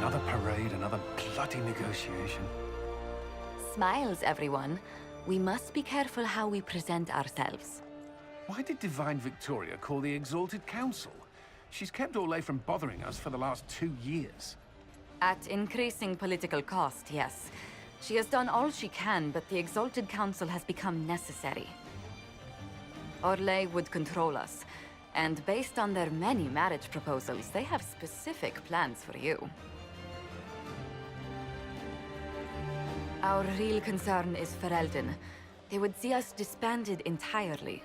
Another parade, another bloody negotiation. Smiles, everyone. We must be careful how we present ourselves. Why did Divine Victoria call the Exalted Council? She's kept Orlais from bothering us for the last 2 years. At increasing political cost, yes. She has done all she can, but the Exalted Council has become necessary. Orlais would control us, and based on their many marriage proposals, they have specific plans for you. Our real concern is Ferelden. They would see us disbanded entirely.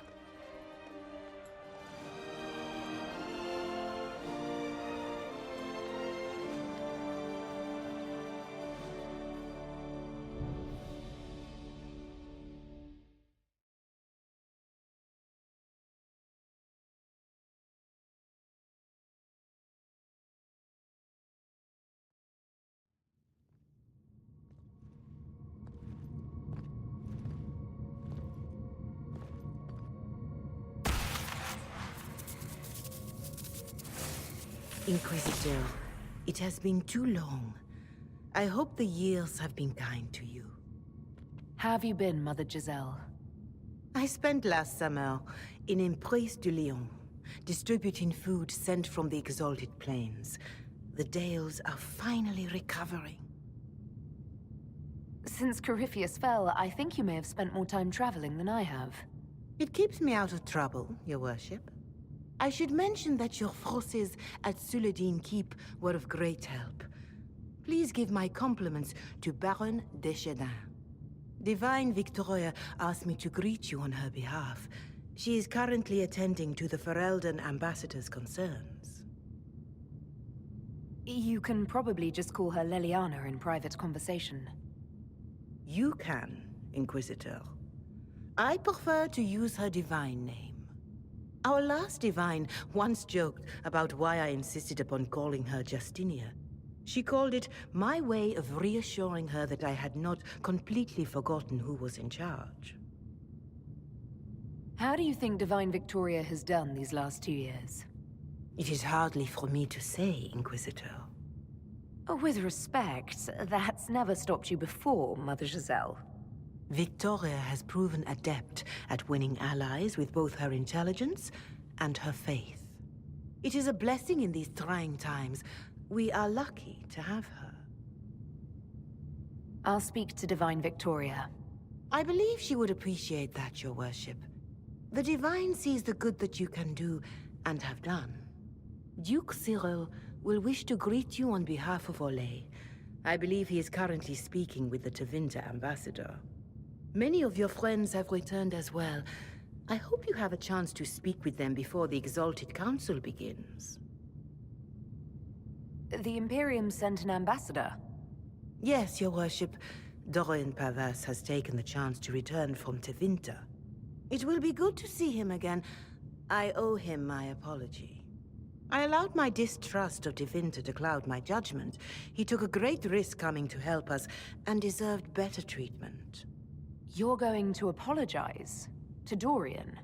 Inquisitor, it has been too long. I hope the years have been kind to you. How have you been, Mother Giselle? I spent last summer in Emprise de Lyon, distributing food sent from the Exalted Plains. The Dales are finally recovering. Since Corypheus fell, I think you may have spent more time traveling than I have. It keeps me out of trouble, Your Worship. I should mention that your forces at Suladin Keep were of great help. Please give my compliments to Baron Deschedin. Divine Victoria asked me to greet you on her behalf. She is currently attending to the Ferelden ambassador's concerns. You can probably just call her Leliana in private conversation. You can, Inquisitor. I prefer to use her divine name. Our last divine once joked about why I insisted upon calling her Justinia. She called it my way of reassuring her that I had not completely forgotten who was in charge. How do you think Divine Victoria has done these last 2 years? It is hardly for me to say, Inquisitor. With respect, that's never stopped you before, Mother Giselle. Victoria has proven adept at winning allies with both her intelligence and her faith. It is a blessing in these trying times. We are lucky to have her. I'll speak to Divine Victoria. I believe she would appreciate that, Your Worship. The Divine sees the good that you can do and have done. Duke Cyril will wish to greet you on behalf of Orlais. I believe he is currently speaking with the Tevinter ambassador. Many of your friends have returned as well. I hope you have a chance to speak with them before the Exalted Council begins. The Imperium sent an ambassador? Yes, Your Worship. Dorian Pavas has taken the chance to return from Tevinter. It will be good to see him again. I owe him my apology. I allowed my distrust of Tevinter to cloud my judgment. He took a great risk coming to help us, and deserved better treatment. You're going to apologize? To Dorian?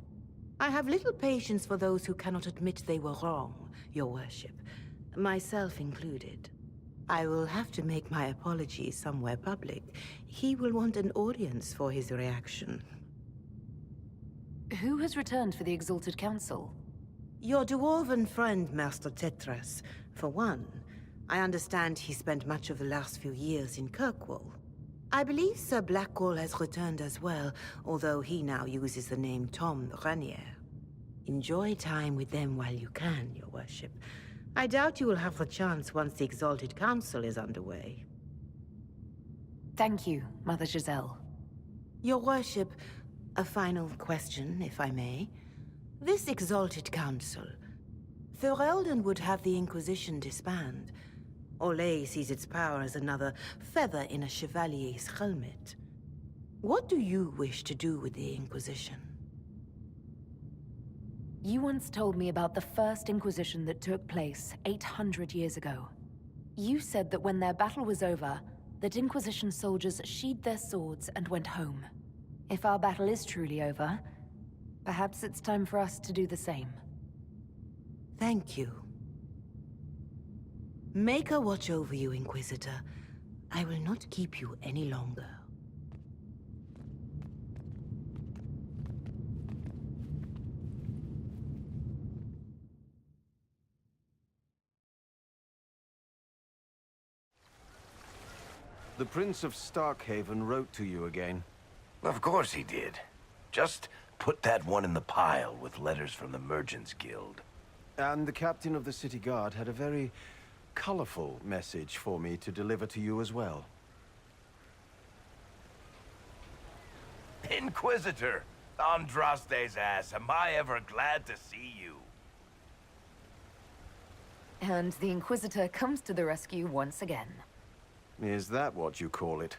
I have little patience for those who cannot admit they were wrong, Your Worship. Myself included. I will have to make my apology somewhere public. He will want an audience for his reaction. Who has returned for the Exalted Council? Your dwarven friend, Master Tetras, for one. I understand he spent much of the last few years in Kirkwoll. I believe Sir Blackwall has returned as well, although he now uses the name Tom Ranier. Enjoy time with them while you can, Your Worship. I doubt you will have the chance once the Exalted Council is underway. Thank you, Mother Giselle. Your Worship, a final question, if I may. This Exalted Council, Ferelden would have the Inquisition disband. Orlais sees its power as another feather in a chevalier's helmet. What do you wish to do with the Inquisition? You once told me about the first Inquisition that took place 800 years ago. You said that when their battle was over, that Inquisition soldiers sheathed their swords and went home. If our battle is truly over, perhaps it's time for us to do the same. Thank you. Make her watch over you, Inquisitor. I will not keep you any longer. The Prince of Starkhaven wrote to you again. Of course he did. Just put that one in the pile with letters from the Merchants Guild. And the captain of the city guard had a very colorful message for me to deliver to you as well. Inquisitor! Andraste's ass, am I ever glad to see you? And the Inquisitor comes to the rescue once again. Is that what you call it?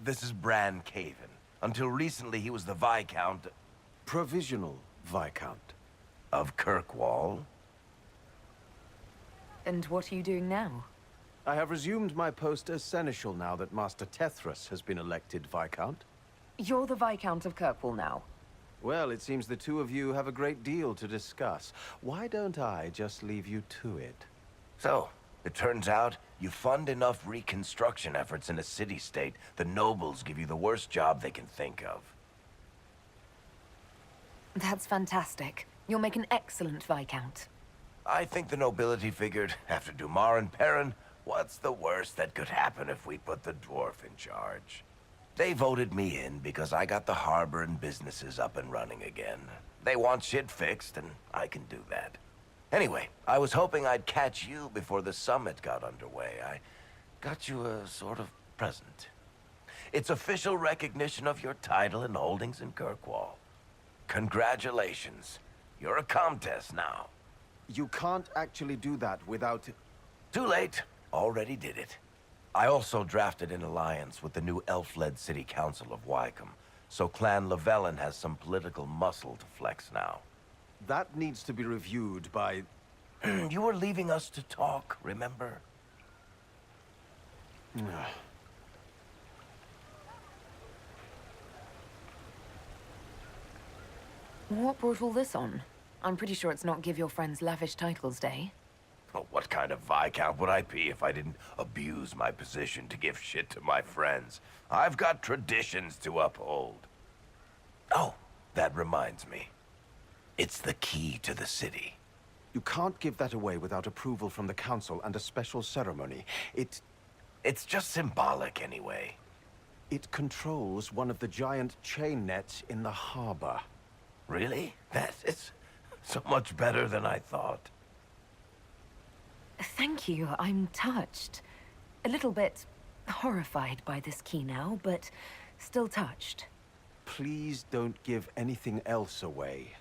This is Bran Caven. Until recently, he was the Viscount Provisional Viscount. of Kirkwall. And what are you doing now? I have resumed my post as Seneschal now that Master Tethras has been elected Viscount. You're the Viscount of Kirkwall now. Well, it seems the two of you have a great deal to discuss. Why don't I just leave you to it? So, it turns out, you fund enough reconstruction efforts in a city-state, the nobles give you the worst job they can think of. That's fantastic. You'll make an excellent Viscount. I think the nobility figured, after Dumar and Perrin, what's the worst that could happen if we put the dwarf in charge? They voted me in because I got the harbor and businesses up and running again. They want shit fixed, and I can do that. Anyway, I was hoping I'd catch you before the summit got underway. I got you a sort of present. It's official recognition of your title and holdings in Kirkwall. Congratulations. You're a comtesse now. You can't actually do that without... Too late. Already did it. I also drafted an alliance with the new elf-led city council of Wycombe, so Clan Llewellyn has some political muscle to flex now. That needs to be reviewed by... You were leaving us to talk, remember? What brought all this on? I'm pretty sure it's not Give Your Friends Lavish Titles Day. Oh, what kind of Viscount would I be if I didn't abuse my position to give shit to my friends? I've got traditions to uphold. Oh, that reminds me. It's the key to the city. You can't give that away without approval from the council and a special ceremony. It's just symbolic anyway. It controls one of the giant chain nets in the harbor. Really? That is so much better than I thought. Thank you, I'm touched. A little bit horrified by this key now, but still touched. Please don't give anything else away.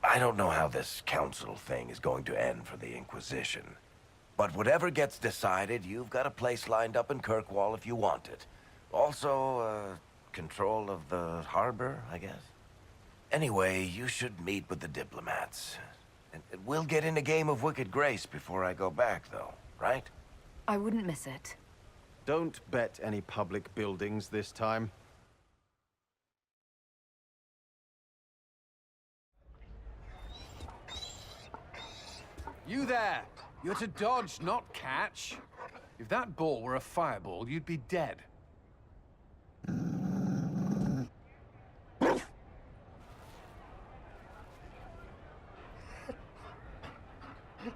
I don't know how this council thing is going to end for the Inquisition. But whatever gets decided, you've got a place lined up in Kirkwall if you want it. Also, control of the harbor, I guess. Anyway, you should meet with the diplomats. And we'll get in a game of Wicked Grace before I go back, though, right? I wouldn't miss it. Don't bet any public buildings this time. You there! You're to dodge, not catch. If that ball were a fireball, you'd be dead.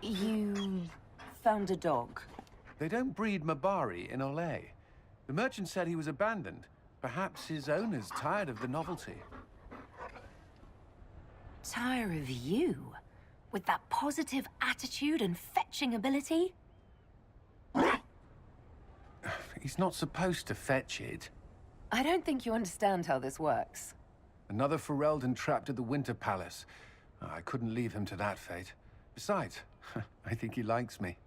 You found a dog. They don't breed Mabari in Olay. The merchant said he was abandoned. Perhaps his owners tired of the novelty. Tire of you? With that positive attitude and fetching ability? He's not supposed to fetch it. I don't think you understand how this works. Another Ferelden trapped at the Winter Palace. I couldn't leave him to that fate. Besides, I think he likes me.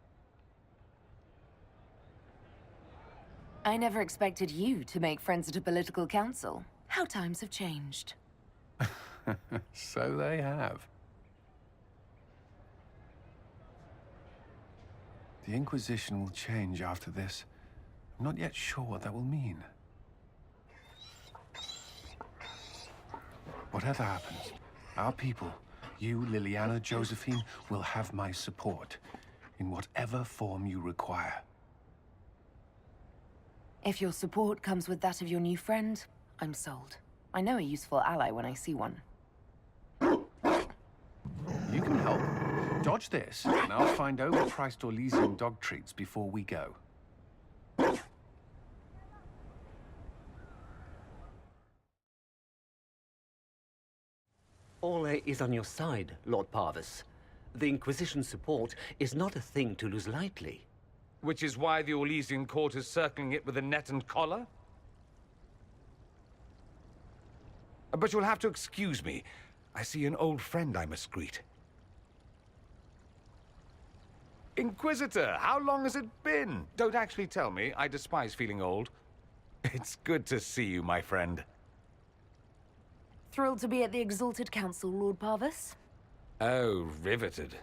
I never expected you to make friends at a political council. How times have changed. So they have. The Inquisition will change after this. I'm not yet sure what that will mean. Whatever happens, our people, you, Liliana, Josephine, will have my support. in whatever form you require. If your support comes with that of your new friend, I'm sold. I know a useful ally when I see one. You can help. Dodge this, and I'll find overpriced Orlesian dog treats before we go. Orle is on your side, Lord Parvis. The Inquisition's support is not a thing to lose lightly. Which is why the Orlesian court is circling it with a net and collar? But you'll have to excuse me. I see an old friend I must greet. Inquisitor, how long has it been? Don't actually tell me. I despise feeling old. It's good to see you, my friend. Thrilled to be at the Exalted Council, Lord Parvis. Oh, riveted.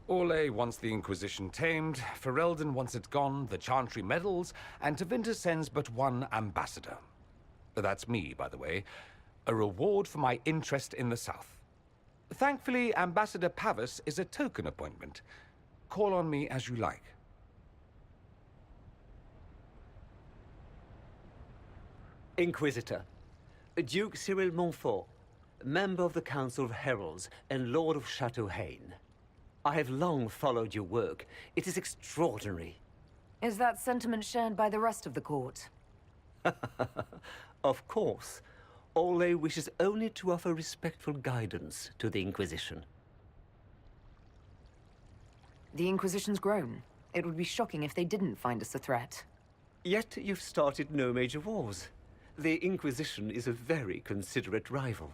Orle wants the Inquisition tamed, Ferelden wants it gone, the Chantry meddles, and Tevinter sends but one ambassador. That's me, by the way. A reward for my interest in the South. Thankfully, Ambassador Parvis is a token appointment. Call on me as you like. Inquisitor, Duke Cyril Montfort, member of the Council of Heralds and Lord of Chateau Haine. I have long followed your work. It is extraordinary. Is that sentiment shared by the rest of the court? Of course. Orle wishes only to offer respectful guidance to the Inquisition. The Inquisition's grown. It would be shocking if they didn't find us a threat. Yet you've started no major wars. The Inquisition is a very considerate rival.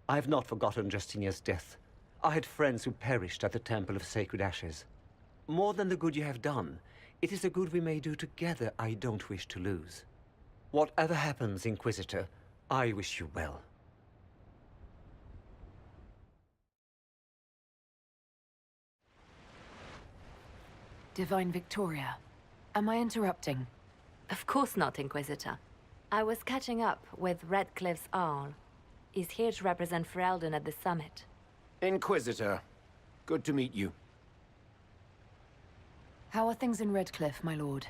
I have not forgotten Justinia's death. I had friends who perished at the Temple of Sacred Ashes. More than the good you have done, it is the good we may do together I don't wish to lose. Whatever happens, Inquisitor, I wish you well. Divine Victoria, am I interrupting? Of course not, Inquisitor. I was catching up with Redcliffe's Arl. He's here to represent Ferelden at the summit. Inquisitor, good to meet you. How are things in Redcliffe, my lord?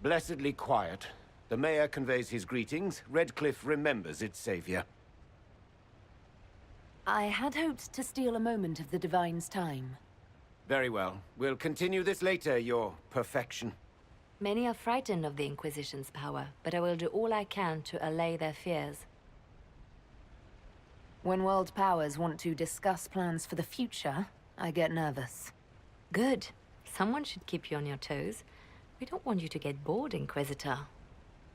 Blessedly quiet. The mayor conveys his greetings. Redcliffe remembers its savior. I had hoped to steal a moment of the Divine's time. Very well. We'll continue this later, your perfection. Many are frightened of the Inquisition's power, but I will do all I can to allay their fears. When world powers want to discuss plans for the future, I get nervous. Good. Someone should keep you on your toes. We don't want you to get bored, Inquisitor.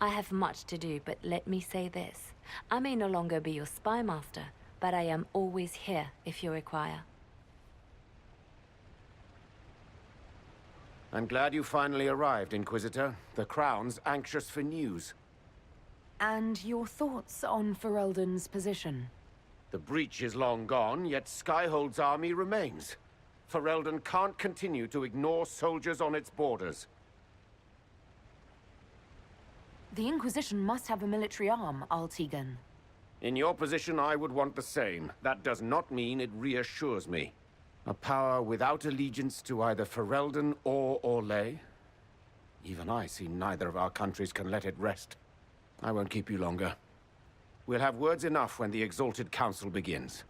I have much to do, but let me say this. I may no longer be your spy master, but I am always here if you require. I'm glad you finally arrived, Inquisitor. The Crown's anxious for news. And your thoughts on Ferelden's position? The breach is long gone, yet Skyhold's army remains. Ferelden can't continue to ignore soldiers on its borders. The Inquisition must have a military arm, Altegan. In your position, I would want the same. That does not mean it reassures me. A power without allegiance to either Ferelden or Orle? Even I see neither of our countries can let it rest. I won't keep you longer. We'll have words enough when the Exalted Council begins.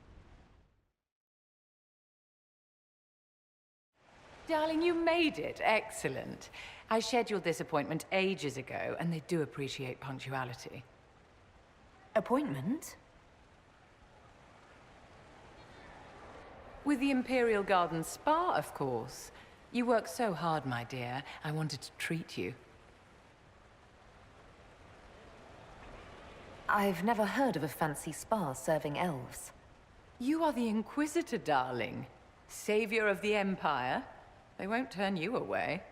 Darling, you made it. Excellent. I scheduled this appointment ages ago, and they do appreciate punctuality. Appointment? With the Imperial Garden Spa, of course. You work so hard, my dear. I wanted to treat you. I've never heard of a fancy spa serving elves. You are the Inquisitor, darling. Savior of the Empire. They won't turn you away.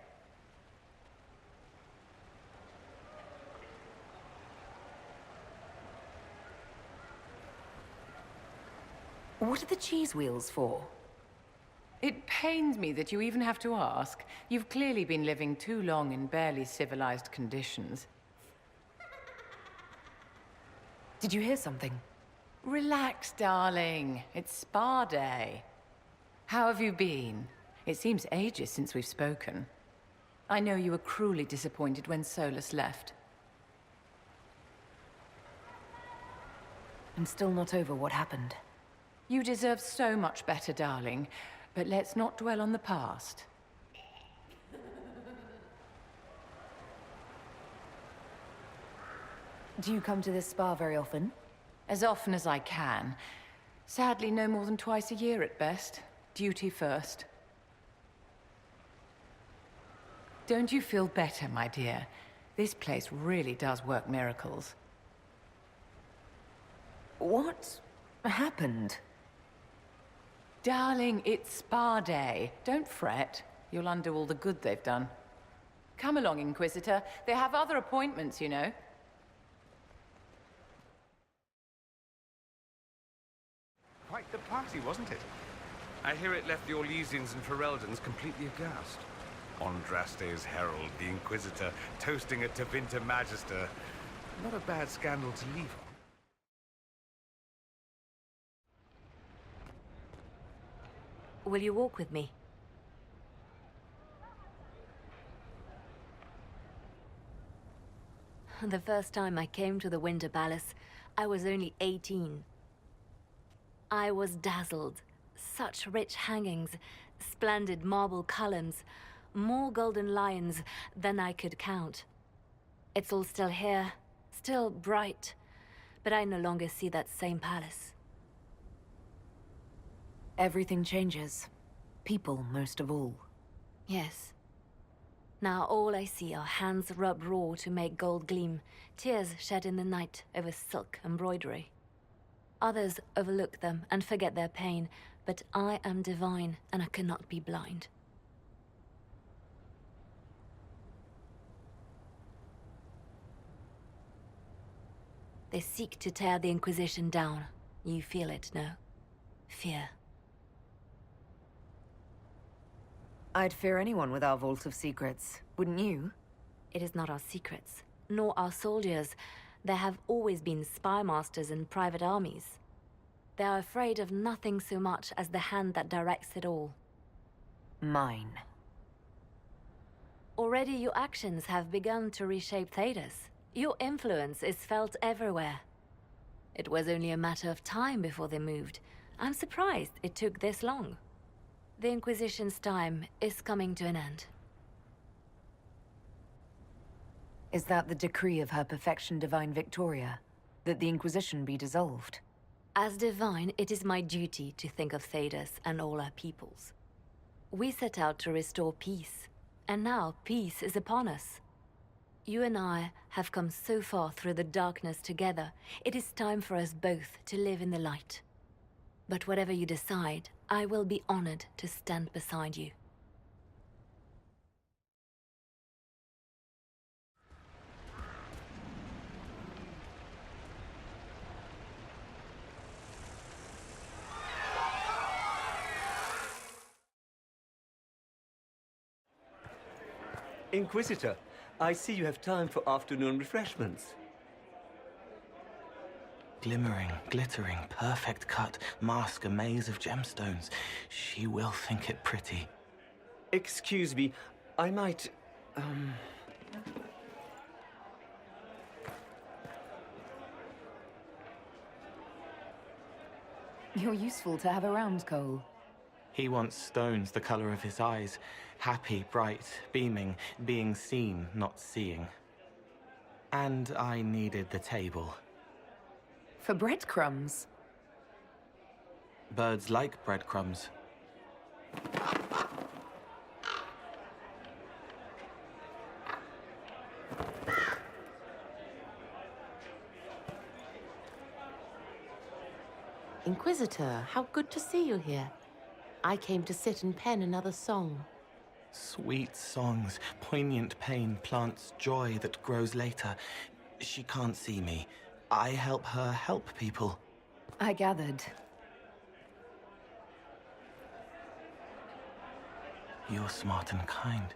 What are the cheese wheels for? It pains me that you even have to ask. You've clearly been living too long in barely civilized conditions. Did you hear something? Relax, darling. It's spa day. How have you been? It seems ages since we've spoken. I know you were cruelly disappointed when Solus left. I'm still not over what happened. You deserve so much better, darling. But let's not dwell on the past. Do you come to this spa very often? As often as I can. Sadly, no more than twice a year at best. Duty first. Don't you feel better, my dear? This place really does work miracles. What happened? Darling, it's spa day. Don't fret. You'll undo all the good they've done. Come along, Inquisitor. They have other appointments, you know. Quite the party, wasn't it? I hear it left the Orlesians and Fereldens completely aghast. Andraste's herald, the Inquisitor, toasting a Tevinter Magister. Not a bad scandal to leave on. Will you walk with me? The first time I came to the Winter Palace, I was only 18. I was dazzled. Such rich hangings, splendid marble columns, more golden lions than I could count. It's all still here, still bright, but I no longer see that same palace. Everything changes. People, most of all. Yes. Now all I see are hands rubbed raw to make gold gleam, tears shed in the night over silk embroidery. Others overlook them and forget their pain, but I am divine and I cannot be blind. They seek to tear the Inquisition down. You feel it, no? Fear. I'd fear anyone with our vault of secrets, wouldn't you? It is not our secrets, nor our soldiers. There have always been spy masters and private armies. They are afraid of nothing so much as the hand that directs it all. Mine. Already your actions have begun to reshape Thedas. Your influence is felt everywhere. It was only a matter of time before they moved. I'm surprised it took this long. The Inquisition's time is coming to an end. Is that the decree of Her Perfection Divine Victoria? That the Inquisition be dissolved? As divine, it is my duty to think of Thedas and all our peoples. We set out to restore peace, and now peace is upon us. You and I have come so far through the darkness together. It is time for us both to live in the light. But whatever you decide, I will be honored to stand beside you. Inquisitor, I see you have time for afternoon refreshments. Glimmering, glittering, perfect cut, mask a maze of gemstones. She will think it pretty. Excuse me, I might, You're useful to have around, Cole. He wants stones the color of his eyes. Happy, bright, beaming, being seen, not seeing. And I needed the table. For breadcrumbs? Birds like breadcrumbs. Inquisitor, how good to see you here. I came to sit and pen another song. Sweet songs, poignant pain plants joy that grows later. She can't see me. I help her help people. I gathered. You're smart and kind.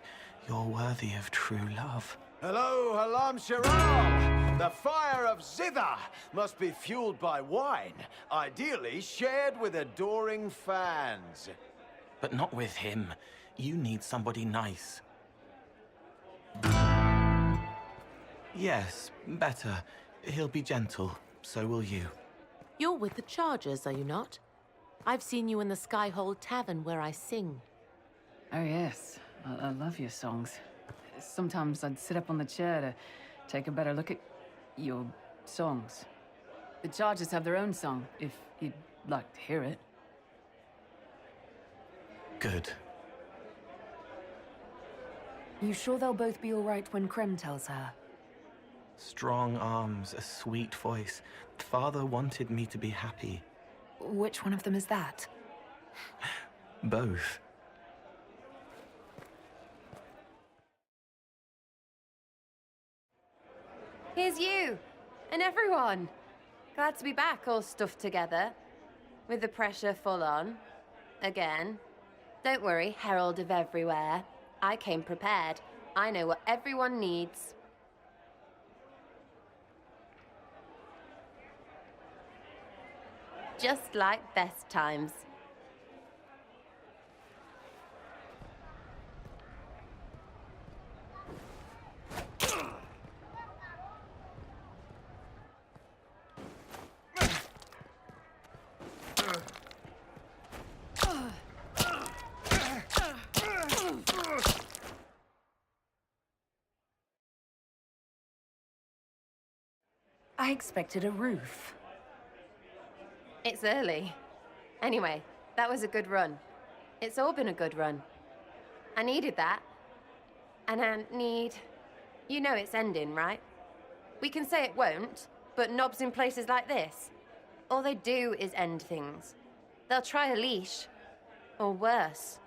You're worthy of true love. Hello, Halam Shiram! The fire of Zither must be fueled by wine, ideally shared with adoring fans. But not with him. You need somebody nice. Yes, better. He'll be gentle. So will you. You're with the Chargers, are you not? I've seen you in the Skyhold Tavern where I sing. Oh yes, I love your songs. Sometimes I'd sit up on the chair to take a better look at your songs. The Chargers have their own song, if you'd like to hear it. Good. You sure they'll both be all right when Krem tells her? Strong arms, a sweet voice. Father wanted me to be happy. Which one of them is that? Both. Here's you, and everyone. Glad to be back, all stuffed together. With the pressure full on. Again. Don't worry, Herald of Everywhere. I came prepared. I know what everyone needs. Just like best times. I expected a roof. It's early. Anyway, that was a good run. It's all been a good run. I needed that. And I need... You know it's ending, right? We can say it won't, but knobs in places like this, all they do is end things. They'll try a leash. Or worse.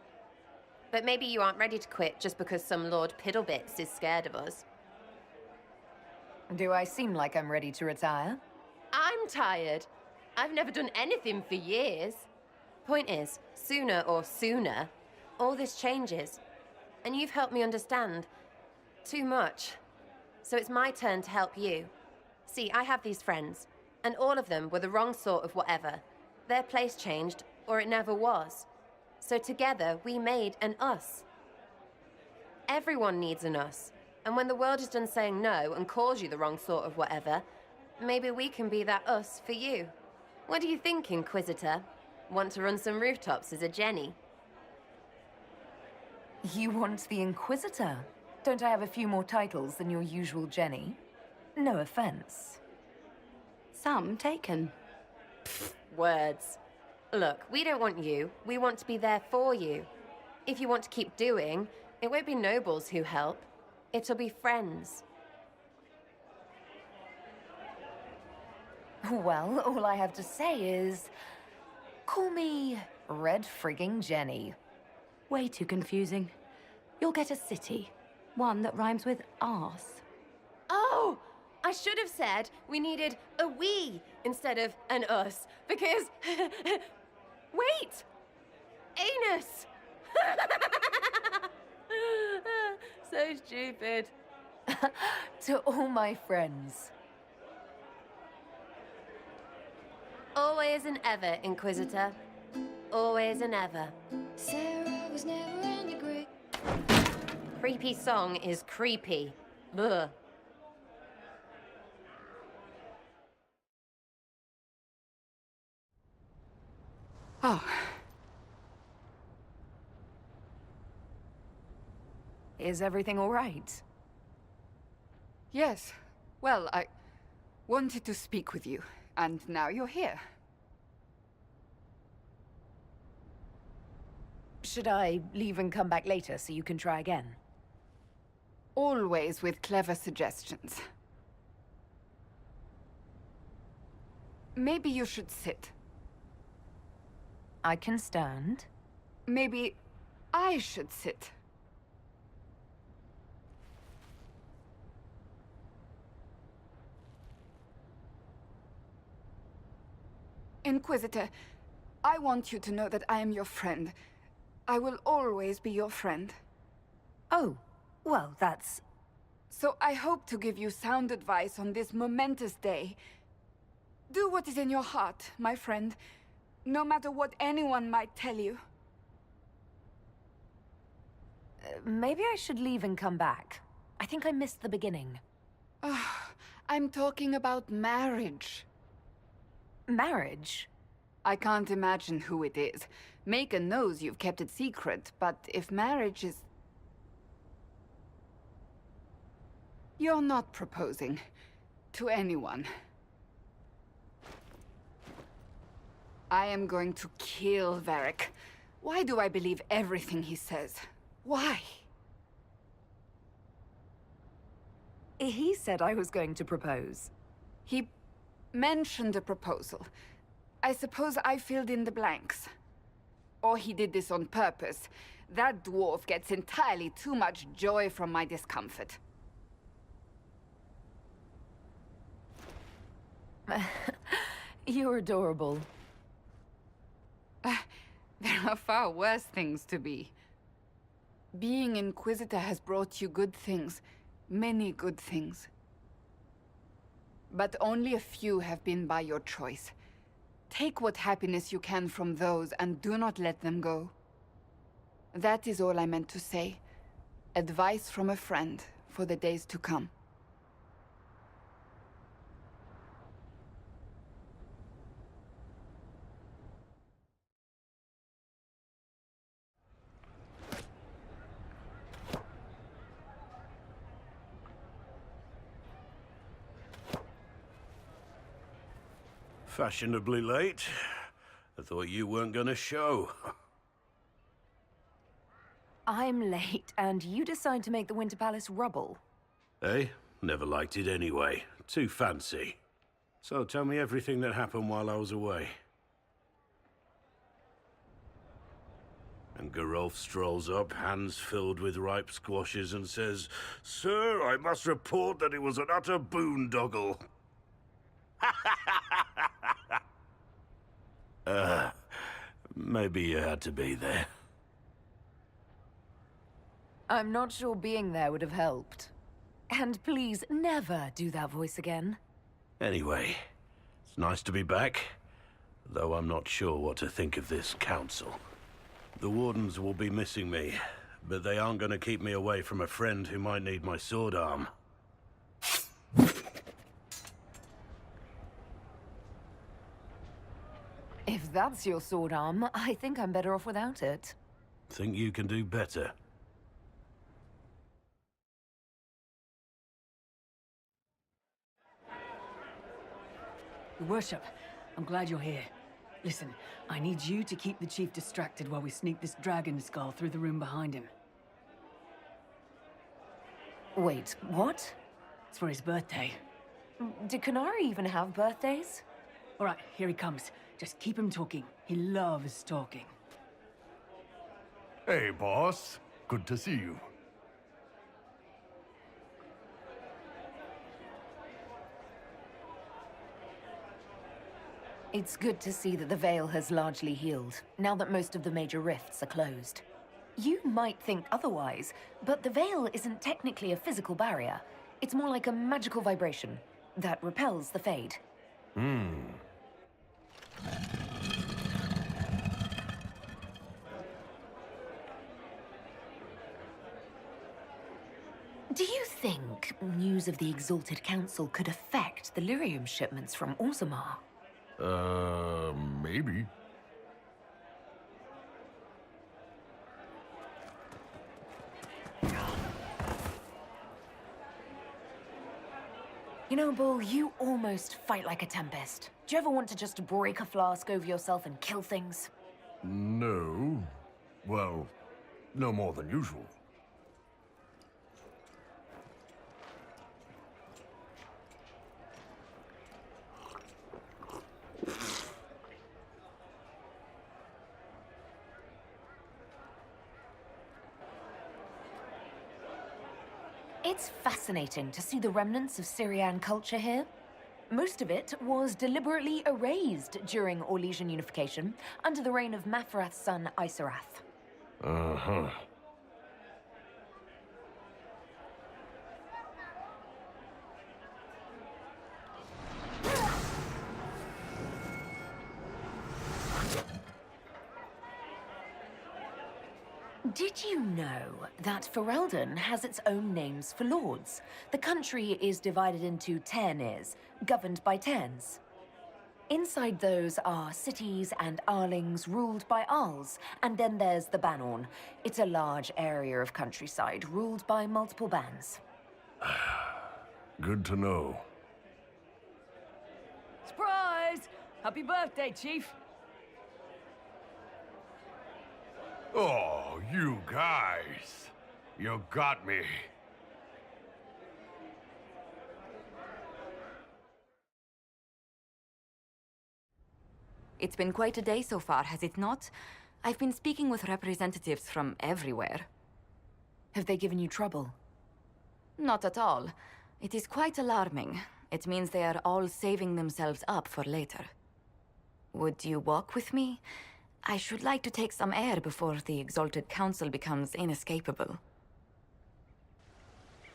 But maybe you aren't ready to quit just because some Lord Piddlebits is scared of us. Do I seem like I'm ready to retire? I'm tired. I've never done anything for years. Point is, sooner, all this changes. And you've helped me understand. Too much. So it's my turn to help you. See, I have these friends, and all of them were the wrong sort of whatever. Their place changed, or it never was. So together, we made an us. Everyone needs an us. And when the world is done saying no and calls you the wrong sort of whatever, maybe we can be that us for you. What do you think, Inquisitor? Want to run some rooftops as a Jenny? You want the Inquisitor? Don't I have a few more titles than your usual Jenny? No offense. Some taken. Pfft, words. Look, we don't want you. We want to be there for you. If you want to keep doing, it won't be nobles who help. It'll be friends. Well, all I have to say is... call me Red Frigging Jenny. Way too confusing. You'll get a city. One that rhymes with arse. Oh! I should have said we needed a we instead of an us, because... Wait! Anus! So stupid. To all my friends. Always and ever, Inquisitor. Always and ever. Sarah was never angry. Creepy song is creepy. Ugh. Oh. Is everything all right? Yes. Well, I wanted to speak with you, and now you're here. Should I leave and come back later so you can try again? Always with clever suggestions. Maybe you should sit. I can stand. Maybe I should sit. Inquisitor, I want you to know that I am your friend. I will always be your friend. Oh, well, that's... So I hope to give you sound advice on this momentous day. Do what is in your heart, my friend, no matter what anyone might tell you. Maybe I should leave and come back. I think I missed the beginning. I'm talking about marriage. Marriage? I can't imagine who it is. Macon knows you've kept it secret, but if marriage is... You're not proposing to anyone. I am going to kill Varric. Why do I believe everything he says? Why? He said I was going to propose. He mentioned a proposal. I suppose I filled in the blanks. Or he did this on purpose. That dwarf gets entirely too much joy from my discomfort. You're adorable. There are far worse things to be. Being Inquisitor has brought you good things. Many good things. But only a few have been by your choice. Take what happiness you can from those and do not let them go. That is all I meant to say. Advice from a friend for the days to come. Fashionably late. I thought you weren't gonna show. I'm late, and you decide to make the Winter Palace rubble. Eh? Never liked it anyway. Too fancy. So tell me everything that happened while I was away. And Gerolf strolls up, hands filled with ripe squashes, and says, "Sir, I must report that it was an utter boondoggle." Maybe you had to be there. I'm not sure being there would have helped. And please, never do that voice again. Anyway, it's nice to be back, though I'm not sure what to think of this council. The Wardens will be missing me, but they aren't going to keep me away from a friend who might need my sword arm. If that's your sword arm, I think I'm better off without it. Think you can do better? Your Worship, I'm glad you're here. Listen, I need you to keep the Chief distracted while we sneak this dragon skull through the room behind him. Wait, what? It's for his birthday. Do Qunari even have birthdays? All right, here he comes. Just keep him talking. He loves talking. Hey, boss. Good to see you. It's good to see that the Veil has largely healed, now that most of the major rifts are closed. You might think otherwise, but the Veil isn't technically a physical barrier. It's more like a magical vibration that repels the Fade. Do you think news of the Exalted Council could affect the lyrium shipments from Orzammar? Maybe. You know, Bull, you almost fight like a tempest. Do you ever want to just break a flask over yourself and kill things? No. Well, no more than usual. It's fascinating to see the remnants of Syrian culture here. Most of it was deliberately erased during Orlesian unification under the reign of Mafarath's son, Isarath. Uh-huh. Did you know that Ferelden has its own names for lords? The country is divided into ternes, governed by terns. Inside those are cities and arlings ruled by arls, and then there's the Banorn. It's a large area of countryside ruled by multiple bans. Good to know. Surprise! Happy birthday, Chief! Oh, you guys. You got me. It's been quite a day so far, has it not? I've been speaking with representatives from everywhere. Have they given you trouble? Not at all. It is quite alarming. It means they are all saving themselves up for later. Would you walk with me? I should like to take some air before the Exalted Council becomes inescapable.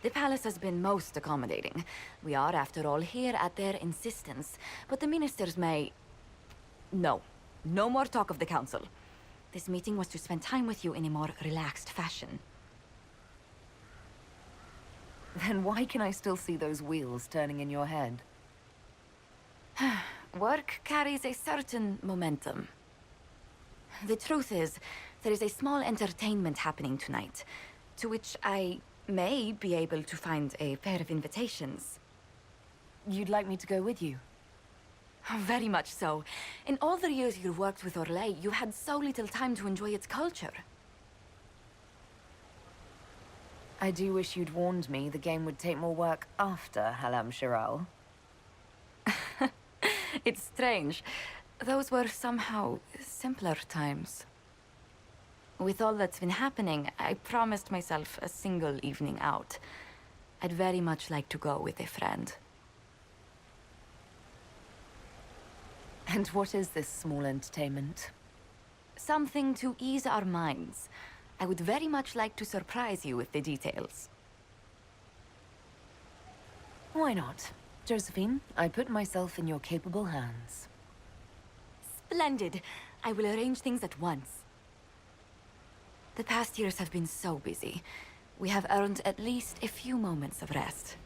The palace has been most accommodating. We are, after all, here at their insistence, but the ministers may... No. No more talk of the council. This meeting was to spend time with you in a more relaxed fashion. Then why can I still see those wheels turning in your head? Work carries a certain momentum. The truth is, there is a small entertainment happening tonight, to which I may be able to find a pair of invitations. You'd like me to go with you? Very much so. In all the years you worked with Orlais, you had so little time to enjoy its culture. I do wish you'd warned me the game would take more work after Halam Shiral. It's strange. Those were somehow simpler times. With all that's been happening, I promised myself a single evening out. I'd very much like to go with a friend. And what is this small entertainment? Something to ease our minds. I would very much like to surprise you with the details. Why not? Josephine, I put myself in your capable hands. Splendid. I will arrange things at once. The past years have been so busy. We have earned at least a few moments of rest.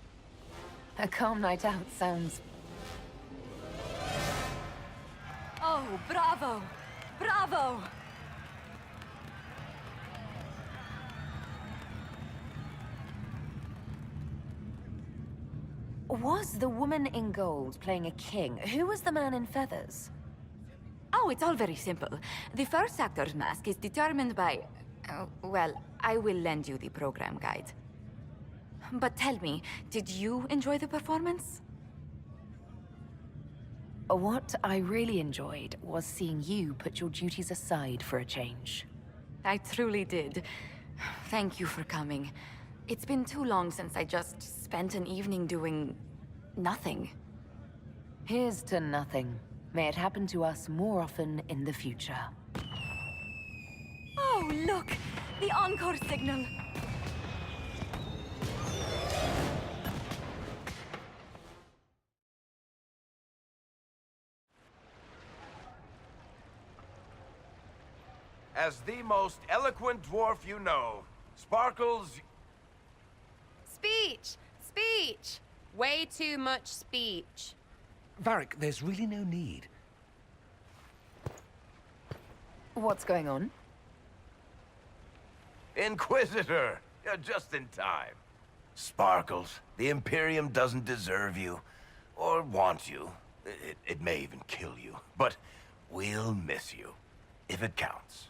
A calm night out sounds... Oh, bravo! Bravo! Was the woman in gold playing a king? Who was the man in feathers? Oh, it's all very simple. The first actor's mask is determined by... well, I will lend you the program guide. But tell me, did you enjoy the performance? What I really enjoyed was seeing you put your duties aside for a change. I truly did. Thank you for coming. It's been too long since I just spent an evening doing... nothing. Here's to nothing. May it happen to us more often in the future. Oh, look! The encore signal! As the most eloquent dwarf you know, Sparkles... Speech! Speech! Way too much speech. Varric, there's really no need. What's going on? Inquisitor! You're just in time. Sparkles, the Imperium doesn't deserve you. Or want you. It may even kill you. But we'll miss you. If it counts.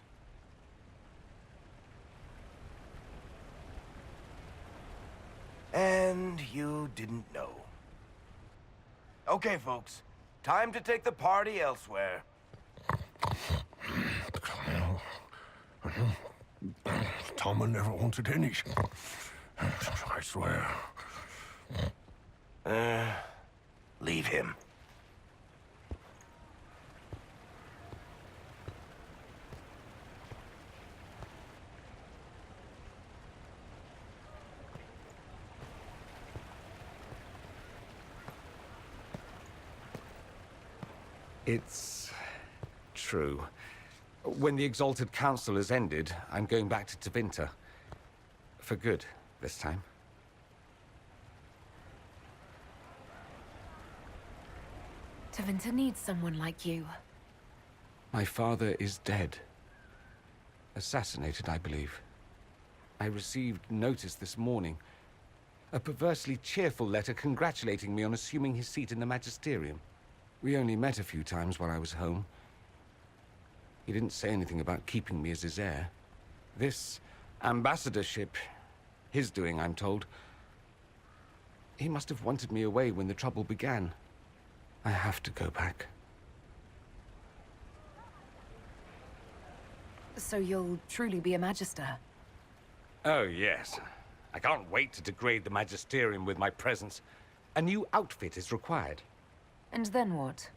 And you didn't know. Okay, folks. Time to take the party elsewhere. Tama never wanted any. I swear. Leave him. It's true. When the Exalted Council has ended, I'm going back to Tevinter. For good, this time. Tevinter needs someone like you. My father is dead. Assassinated, I believe. I received notice this morning. A perversely cheerful letter congratulating me on assuming his seat in the Magisterium. We only met a few times while I was home. He didn't say anything about keeping me as his heir. This ambassadorship, his doing, I'm told. He must have wanted me away when the trouble began. I have to go back. So you'll truly be a Magister? Oh, yes. I can't wait to degrade the Magisterium with my presence. A new outfit is required. And then what?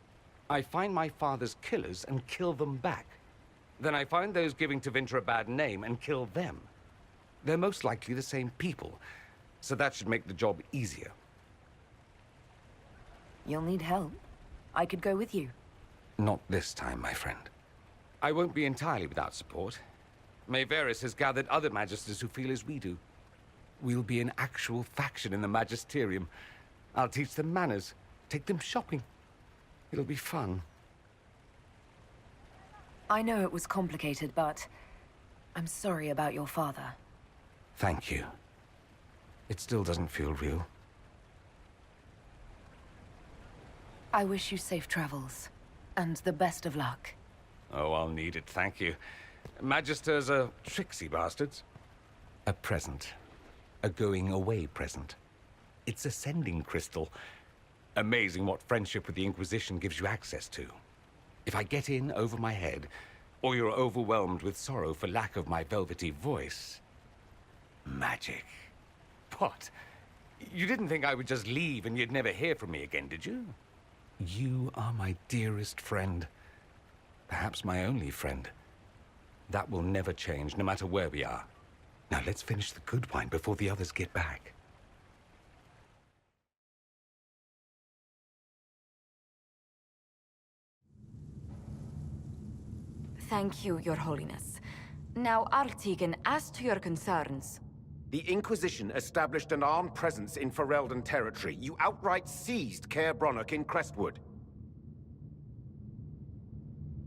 I find my father's killers and kill them back. Then I find those giving Tevinter a bad name and kill them. They're most likely the same people, so that should make the job easier. You'll need help. I could go with you. Not this time, my friend. I won't be entirely without support. Maevaris has gathered other Magisters who feel as we do. We'll be an actual faction in the Magisterium. I'll teach them manners, take them shopping. It'll be fun. I know it was complicated, but I'm sorry about your father. Thank you. It still doesn't feel real. I wish you safe travels, and the best of luck. Oh, I'll need it, thank you. Magisters are tricksy bastards. A present. A going-away present. It's a sending crystal. Amazing what friendship with the Inquisition gives you access to. If I get in over my head, or you're overwhelmed with sorrow for lack of my velvety voice... magic. What? You didn't think I would just leave and you'd never hear from me again, did you? You are my dearest friend. Perhaps my only friend. That will never change, no matter where we are. Now let's finish the good wine before the others get back. Thank you, Your Holiness. Now, Artigan, as to your concerns... The Inquisition established an armed presence in Ferelden territory. You outright seized Caer Bronach in Crestwood.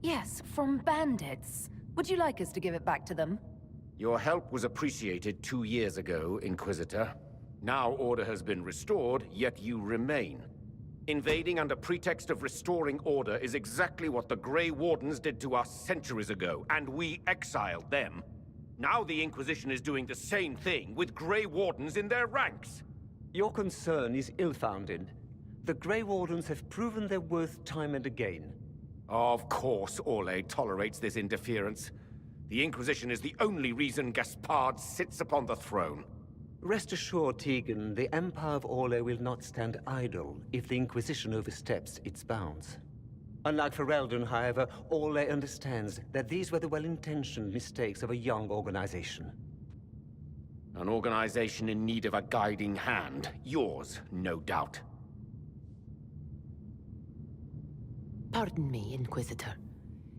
Yes, from bandits. Would you like us to give it back to them? Your help was appreciated 2 years ago, Inquisitor. Now order has been restored, yet you remain. Invading under pretext of restoring order is exactly what the Grey Wardens did to us centuries ago, and we exiled them. Now the Inquisition is doing the same thing with Grey Wardens in their ranks. Your concern is ill-founded. The Grey Wardens have proven their worth time and again. Of course Orlais tolerates this interference. The Inquisition is the only reason Gaspard sits upon the throne. Rest assured, Tegan, the Empire of Orlais will not stand idle if the Inquisition oversteps its bounds. Unlike Ferelden, however, Orlais understands that these were the well-intentioned mistakes of a young organization. An organization in need of a guiding hand. Yours, no doubt. Pardon me, Inquisitor.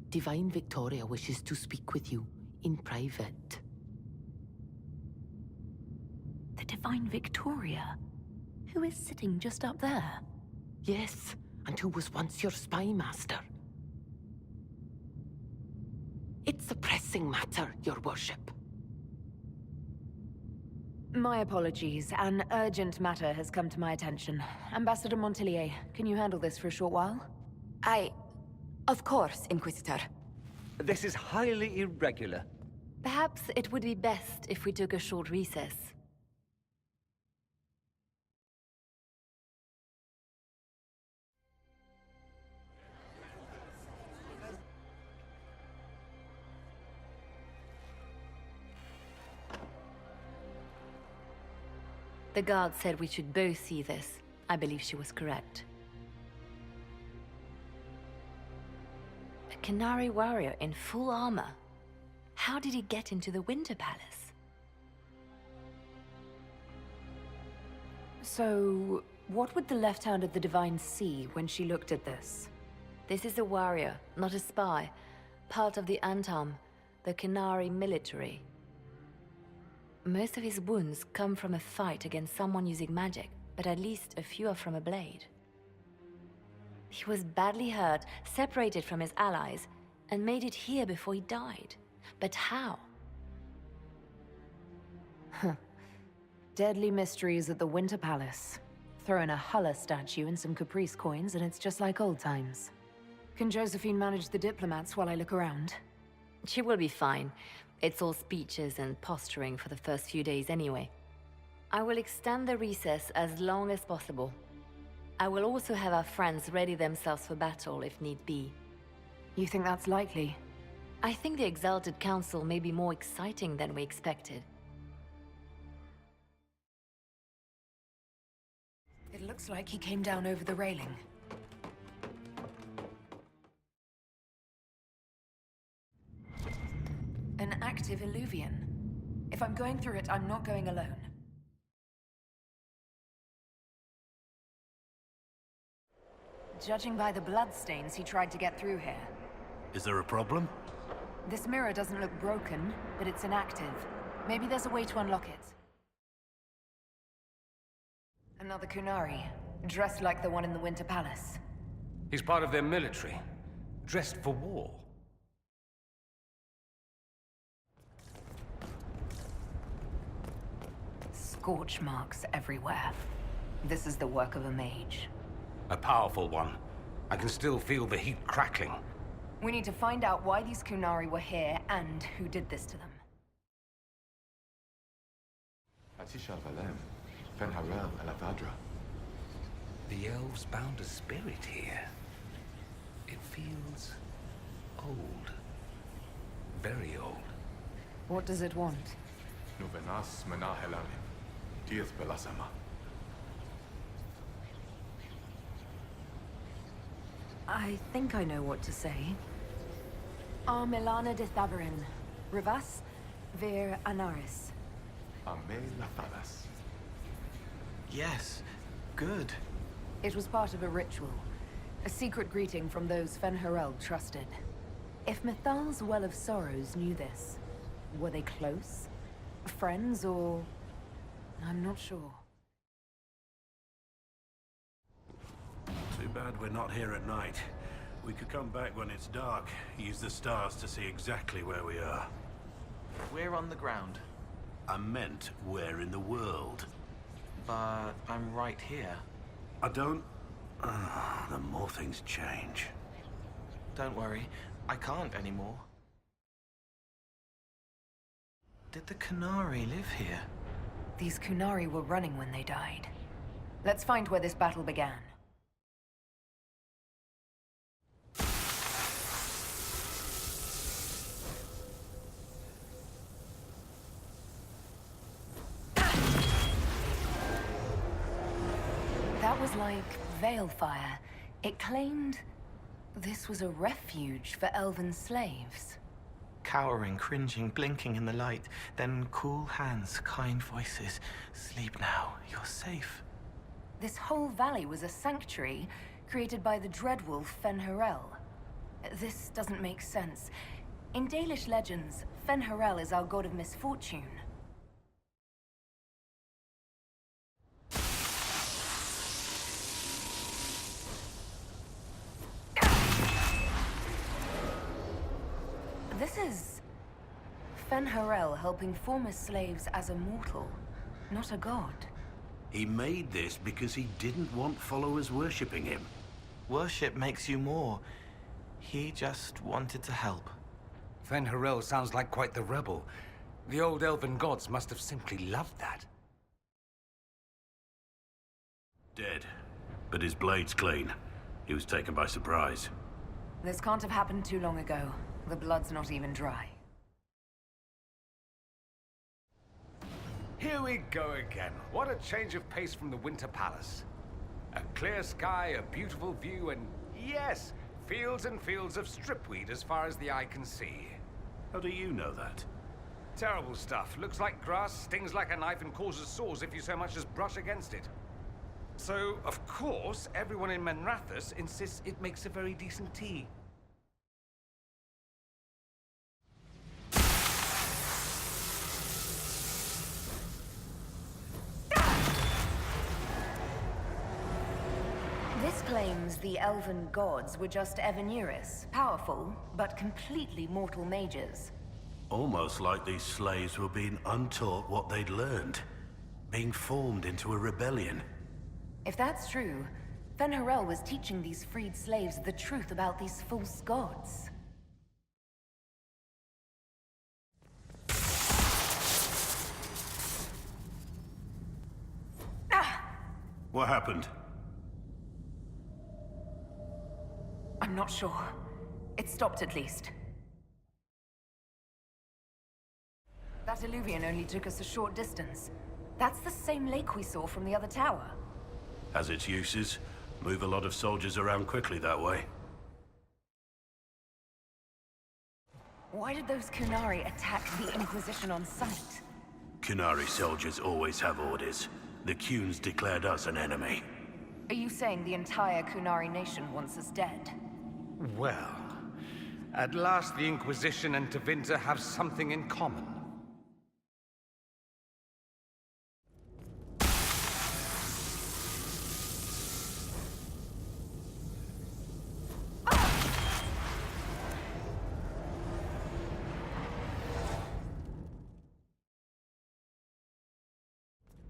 Divine Victoria wishes to speak with you in private. The Divine Victoria? Who is sitting just up there? Yes, and who was once your spy master. It's a pressing matter, your worship. My apologies. An urgent matter has come to my attention. Ambassador Montillier, can you handle this for a short while? Of course, Inquisitor. This is highly irregular. Perhaps it would be best if we took a short recess. The guard said we should both see this. I believe she was correct. A Canary warrior in full armor. How did he get into the Winter Palace? So, what would the left hand of the Divine see when she looked at this? This is a warrior, not a spy. Part of the Antam, the Qunari military. Most of his wounds come from a fight against someone using magic, but at least a few are from a blade. He was badly hurt, separated from his allies, and made it here before he died. But how? Deadly mysteries at the Winter Palace. Throw in a Hulla statue and some Caprice coins, and it's just like old times. Can Josephine manage the diplomats while I look around? She will be fine. It's all speeches and posturing for the first few days anyway. I will extend the recess as long as possible. I will also have our friends ready themselves for battle if need be. You think that's likely? I think the Exalted Council may be more exciting than we expected. It looks like he came down over the railing. An active illuvian. If I'm going through it, I'm not going alone. Judging by the bloodstains, he tried to get through here. Is there a problem? This mirror doesn't look broken, but it's inactive. Maybe there's a way to unlock it. Another Qunari, dressed like the one in the Winter Palace. He's part of their military, dressed for war. Scorch marks everywhere. This is the work of a mage. A powerful one. I can still feel the heat crackling. We need to find out why these Qunari were here and who did this to them. The elves bound a spirit here. It feels old. Very old. What does it want? I think I know what to say. Milana de Thabarin. Rivas vir Anaris. Yes, good. It was part of a ritual. A secret greeting from those Fen'Harel trusted. If Mithal's Well of Sorrows knew this, were they close? Friends or... I'm not sure. Too bad we're not here at night. We could come back when it's dark, use the stars to see exactly where we are. We're on the ground. I meant where in the world. But I'm right here. I don't... the more things change. Don't worry, I can't anymore. Did the Qunari live here? These Qunari were running when they died. Let's find where this battle began. That was like Veilfire. It claimed this was a refuge for elven slaves. Cowering, cringing, blinking in the light, then cool hands, kind voices. Sleep now, you're safe. This whole valley was a sanctuary created by the dreadwolf Fen'Harel. This doesn't make sense. In Dalish legends, Fen'Harel is our god of misfortune. This is Fen'Harel helping former slaves as a mortal, not a god. He made this because he didn't want followers worshipping him. Worship makes you more. He just wanted to help. Fen'Harel sounds like quite the rebel. The old elven gods must have simply loved that. Dead. But his blade's clean. He was taken by surprise. This can't have happened too long ago. The blood's not even dry. Here we go again. What a change of pace from the Winter Palace. A clear sky, a beautiful view, and yes, fields and fields of stripweed as far as the eye can see. How do you know that? Terrible stuff. Looks like grass, stings like a knife, and causes sores if you so much as brush against it. So, of course, everyone in Menrathus insists it makes a very decent tea. This claims the elven gods were just Evanuris, powerful, but completely mortal mages. Almost like these slaves were being untaught what they'd learned. Being formed into a rebellion. If that's true, then Harel was teaching these freed slaves the truth about these false gods. What happened? I'm not sure. It stopped at least. That illuvian only took us a short distance. That's the same lake we saw from the other tower. Has its uses. Move a lot of soldiers around quickly that way. Why did those Kunari attack the Inquisition on sight? Kunari soldiers always have orders. The Kunes declared us an enemy. Are you saying the entire Kunari nation wants us dead? Well, at last the Inquisition and Tevinter have something in common.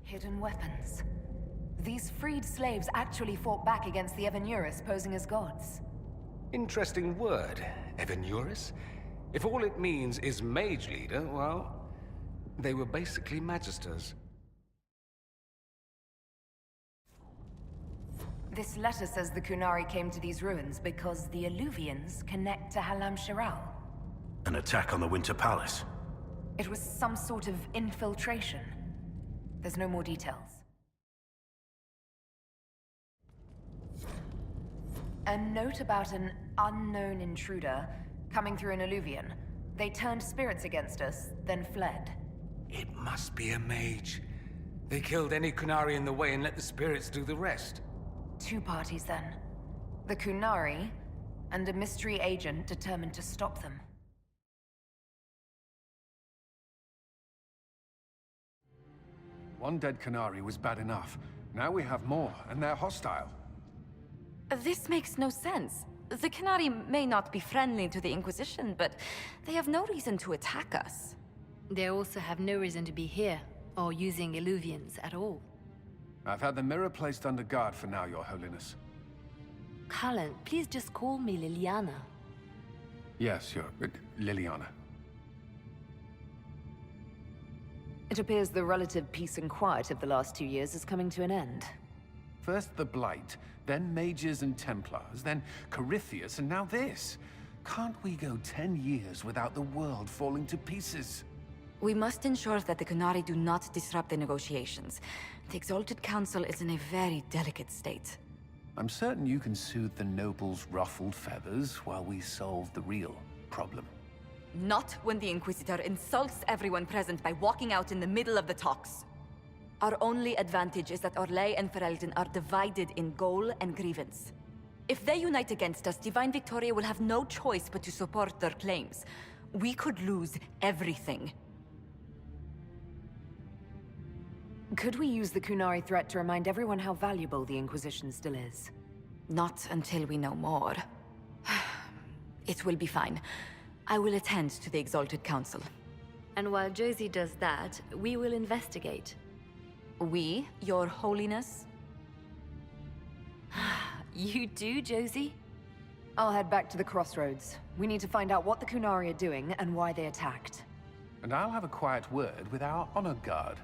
Hidden weapons. These freed slaves actually fought back against the Evanuris posing as gods. Interesting word, Evanuris. If all it means is mage leader, well, they were basically magisters. This letter says the Kunari came to these ruins because the Illuvians connect to Halam Shiral. An attack on the Winter Palace. It was some sort of infiltration. There's no more details. A note about an unknown intruder coming through an illuvian. They turned spirits against us, then fled. It must be a mage. They killed any Kunari in the way and let the spirits do the rest. Two parties then. The Kunari, and a mystery agent determined to stop them. One dead Kunari was bad enough. Now we have more, and they're hostile. This makes no sense. The Kunari may not be friendly to the Inquisition, but they have no reason to attack us. They also have no reason to be here, or using illuvians at all. I've had the mirror placed under guard for now, Your Holiness. Cullen, please just call me Liliana. Yes, Liliana. It appears the relative peace and quiet of the last 2 years is coming to an end. First the Blight, then Mages and Templars, then Corypheus, and now this. Can't we go 10 years without the world falling to pieces? We must ensure that the Kunari do not disrupt the negotiations. The Exalted Council is in a very delicate state. I'm certain you can soothe the nobles' ruffled feathers while we solve the real problem. Not when the Inquisitor insults everyone present by walking out in the middle of the talks. Our only advantage is that Orlais and Ferelden are divided in goal and grievance. If they unite against us, Divine Victoria will have no choice but to support their claims. We could lose everything. Could we use the Kunari threat to remind everyone how valuable the Inquisition still is? Not until we know more. It will be fine. I will attend to the Exalted Council. And while Josie does that, we will investigate. We, Your Holiness? You do, Josie? I'll head back to the crossroads. We need to find out what the Kunari are doing and why they attacked. And I'll have a quiet word with our honor guard.